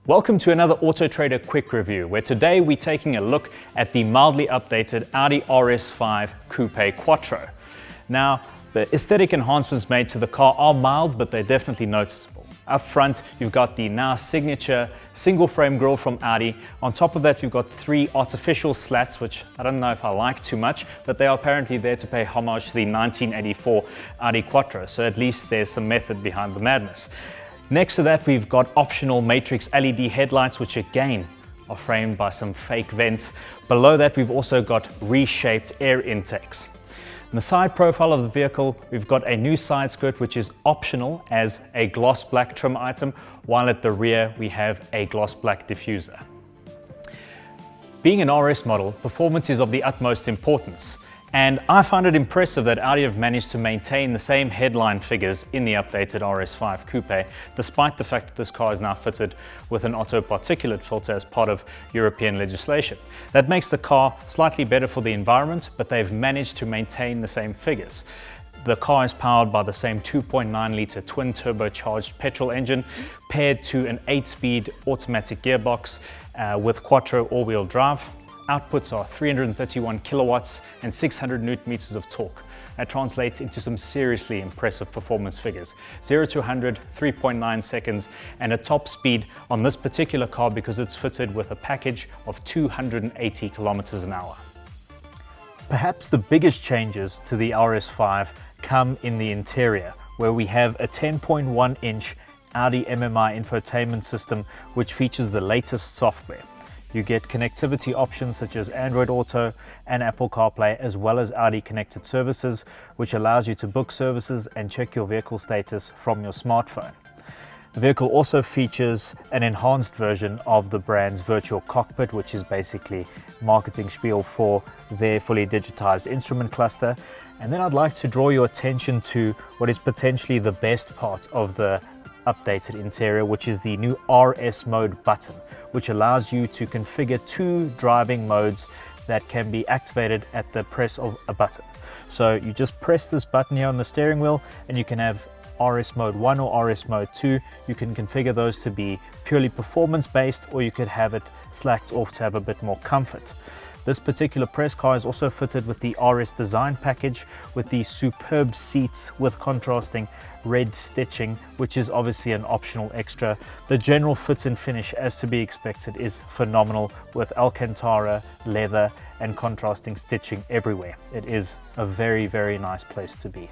Welcome to another Auto Trader quick review, where today we're taking a look at the mildly updated Audi RS5 Coupe Quattro. Now, the aesthetic enhancements made to the car are mild, but they're definitely noticeable. Up front, you've got the now signature single frame grille from Audi. On top of that, you've got three artificial slats, which I don't know if I like too much, but they are apparently there to pay homage to the 1984 Audi Quattro, so at least there's some method behind the madness. Next to that, we've got optional matrix LED headlights, which again are framed by some fake vents. Below that, we've also got reshaped air intakes. In the side profile of the vehicle, we've got a new side skirt, which is optional as a gloss black trim item, while at the rear we have a gloss black diffuser. Being an RS model, performance is of the utmost importance. And I find it impressive that Audi have managed to maintain the same headline figures in the updated RS5 Coupe, despite the fact that this car is now fitted with an auto particulate filter as part of European legislation. That makes the car slightly better for the environment, but they've managed to maintain the same figures. The car is powered by the same 2.9-litre twin-turbocharged petrol engine, paired to an 8-speed automatic gearbox with quattro all-wheel drive. Outputs are 331 kilowatts and 600 newton meters of torque. That translates into some seriously impressive performance figures. 0 to 100, 3.9 seconds, and a top speed on this particular car because it's fitted with a package of 280 kilometers an hour. Perhaps the biggest changes to the RS5 come in the interior, where we have a 10.1-inch Audi MMI infotainment system, which features the latest software. You get connectivity options such as Android Auto and Apple CarPlay, as well as Audi Connected Services, which allows you to book services and check your vehicle status from your smartphone. The vehicle also features an enhanced version of the brand's virtual cockpit, which is basically marketing spiel for their fully digitized instrument cluster. And then I'd like to draw your attention to what is potentially the best part of the updated interior, which is the new RS mode button, which allows you to configure two driving modes that can be activated at the press of a button. So you just press this button here on the steering wheel and you can have RS mode 1 or RS mode 2. You can configure those to be purely performance based, or you could have it slacked off to have a bit more comfort. This particular press car is also fitted with the RS design package with the superb seats with contrasting red stitching, which is obviously an optional extra. The general fit and finish, as to be expected, is phenomenal with Alcantara, leather and contrasting stitching everywhere. It is a very, very nice place to be.